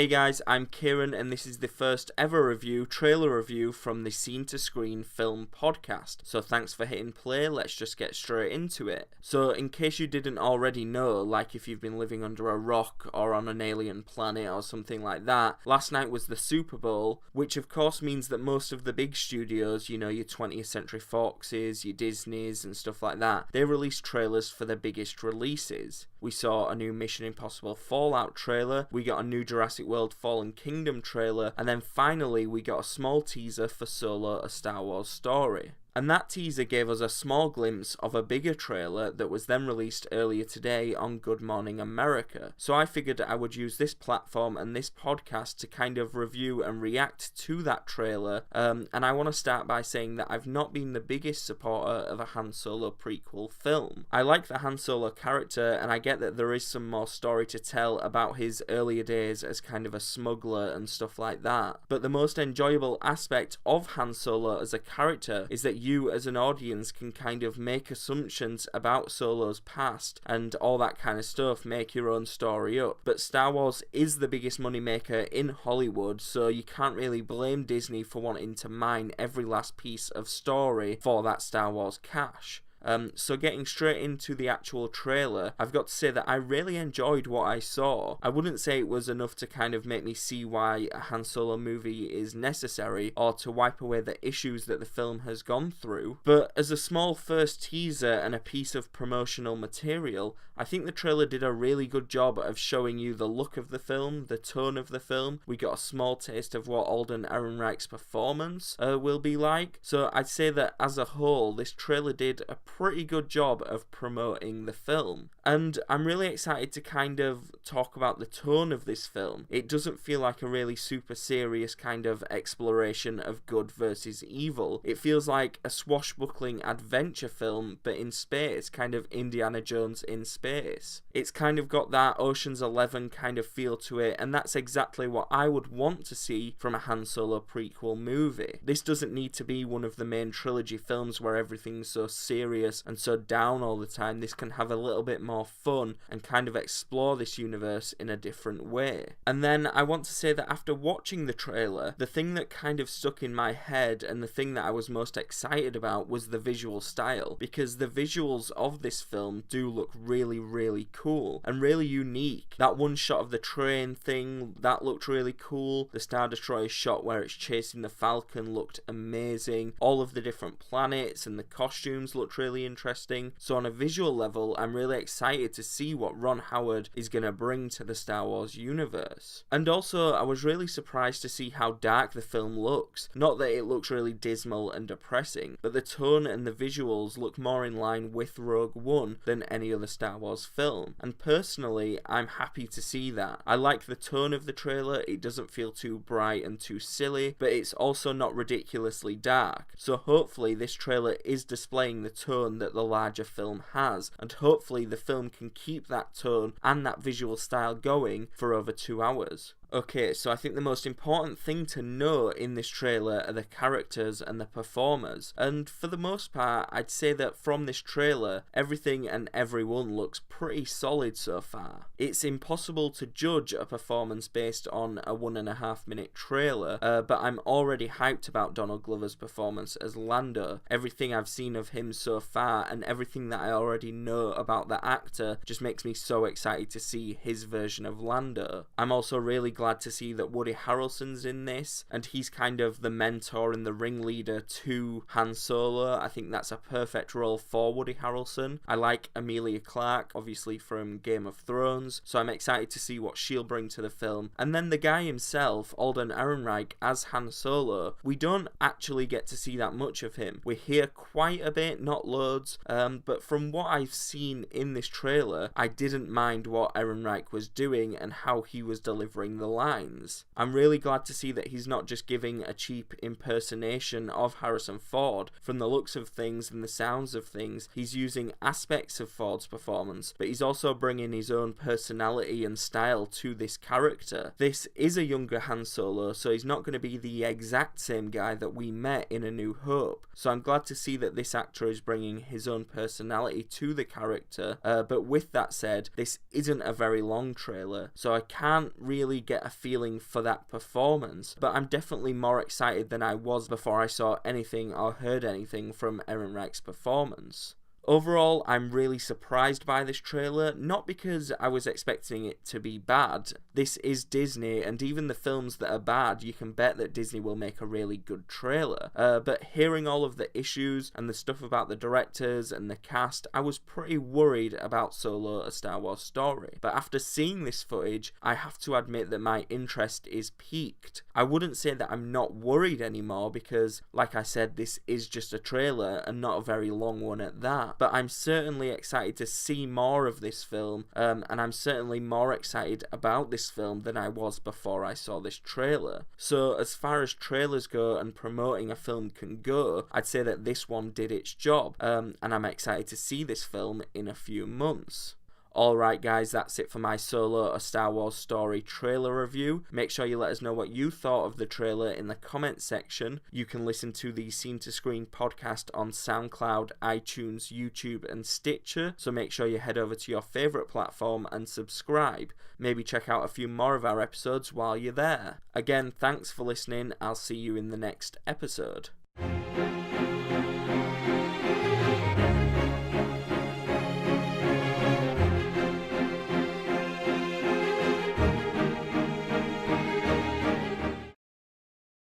Hey guys, I'm Kieran and this is the first ever trailer review from the Scene to Screen film podcast. So thanks for hitting play, let's just get straight into it. So in case you didn't already know, like if you've been living under a rock or on an alien planet or something like that, last night was the Super Bowl, which of course means that most of the big studios, you know, your 20th Century Foxes, your Disneys and stuff like that, they released trailers for their biggest releases. We saw a new Mission Impossible Fallout trailer, we got a new Jurassic World Fallen Kingdom trailer, and then finally we got a small teaser for Solo: A Star Wars Story. And that teaser gave us a small glimpse of a bigger trailer that was then released earlier today on Good Morning America. So I figured I would use this platform and this podcast to kind of review and react to that trailer. And I want to start by saying that I've not been the biggest supporter of a Han Solo prequel film. I like the Han Solo character, and I get that there is some more story to tell about his earlier days as kind of a smuggler and stuff like that. But the most enjoyable aspect of Han Solo as a character is that you as an audience can kind of make assumptions about Solo's past and all that kind of stuff, make your own story up. But Star Wars is the biggest moneymaker in Hollywood, so you can't really blame Disney for wanting to mine every last piece of story for that Star Wars cash. So getting straight into the actual trailer, I've got to say that I really enjoyed what I saw. I wouldn't say it was enough to kind of make me see why a Han Solo movie is necessary or to wipe away the issues that the film has gone through, but as a small first teaser and a piece of promotional material, I think the trailer did a really good job of showing you the look of the film, the tone of the film. We got a small taste of what Alden Ehrenreich's performance will be like. So I'd say that as a whole, this trailer did a pretty good job of promoting the film. And I'm really excited to kind of talk about the tone of this film. It doesn't feel like a really super serious kind of exploration of good versus evil. It feels like a swashbuckling adventure film, but in space, kind of Indiana Jones in space. It's kind of got that Ocean's 11 kind of feel to it, and that's exactly what I would want to see from a Han Solo prequel movie. This doesn't need to be one of the main trilogy films where everything's so serious and so down all the time. This can have a little bit more fun and kind of explore this universe in a different way. And then I want to say that after watching the trailer, the thing that kind of stuck in my head and the thing that I was most excited about was the visual style, because the visuals of this film do look really cool and really unique. That one shot of the train thing, that looked really cool. The Star Destroyer shot where it's chasing the Falcon looked amazing. All of the different planets and the costumes looked really interesting. So on a visual level, I'm really excited to see what Ron Howard is going to bring to the Star Wars universe. And also, I was really surprised to see how dark the film looks. Not that it looks really dismal and depressing, but the tone and the visuals look more in line with Rogue One than any other Star Wars film. And personally, I'm happy to see that. I like the tone of the trailer. It doesn't feel too bright and too silly, but it's also not ridiculously dark. So hopefully this trailer is displaying the tone that the larger film has, and hopefully the film can keep that tone and that visual style going for over 2 hours. Okay, so I think the most important thing to know in this trailer are the characters and the performers, and for the most part, I'd say that from this trailer, everything and everyone looks pretty solid so far. It's impossible to judge a performance based on a 1.5 minute trailer, but I'm already hyped about Donald Glover's performance as Lando. Everything I've seen of him so far and everything that I already know about the actor just makes me so excited to see his version of Lando. I'm also really glad to see that Woody Harrelson's in this, and he's kind of the mentor and the ringleader to Han Solo. I think that's a perfect role for Woody Harrelson. I like Emilia Clarke, obviously from Game of Thrones, so I'm excited to see what she'll bring to the film. And then the guy himself, Alden Ehrenreich, as Han Solo, we don't actually get to see that much of him. We hear quite a bit, not loads, but from what I've seen in this trailer, I didn't mind what Ehrenreich was doing and how he was delivering the lines. I'm really glad to see that he's not just giving a cheap impersonation of Harrison Ford. From the looks of things and the sounds of things, he's using aspects of Ford's performance, but he's also bringing his own personality and style to this character. This is a younger Han Solo, so he's not going to be the exact same guy that we met in A New Hope. So I'm glad to see that this actor is bringing his own personality to the character, but with that said, this isn't a very long trailer, so I can't really get get a feeling for that performance, but I'm definitely more excited than I was before I saw anything or heard anything from Ehrenreich's performance. Overall, I'm really surprised by this trailer, not because I was expecting it to be bad. This is Disney, and even the films that are bad, you can bet that Disney will make a really good trailer. But hearing all of the issues and the stuff about the directors and the cast, I was pretty worried about Solo: A Star Wars Story. But after seeing this footage, I have to admit that my interest is piqued. I wouldn't say that I'm not worried anymore because, like I said, this is just a trailer and not a very long one at that. But I'm certainly excited to see more of this film, and I'm certainly more excited about this film than I was before I saw this trailer. So as far as trailers go and promoting a film can go, I'd say that this one did its job, and I'm excited to see this film in a few months. Alright guys, that's it for my Solo: A Star Wars Story trailer review. Make sure you let us know what you thought of the trailer in the comments section. You can listen to the Scene to Screen podcast on SoundCloud, iTunes, YouTube and Stitcher, so make sure you head over to your favourite platform and subscribe. Maybe check out a few more of our episodes while you're there. Again, thanks for listening. I'll see you in the next episode.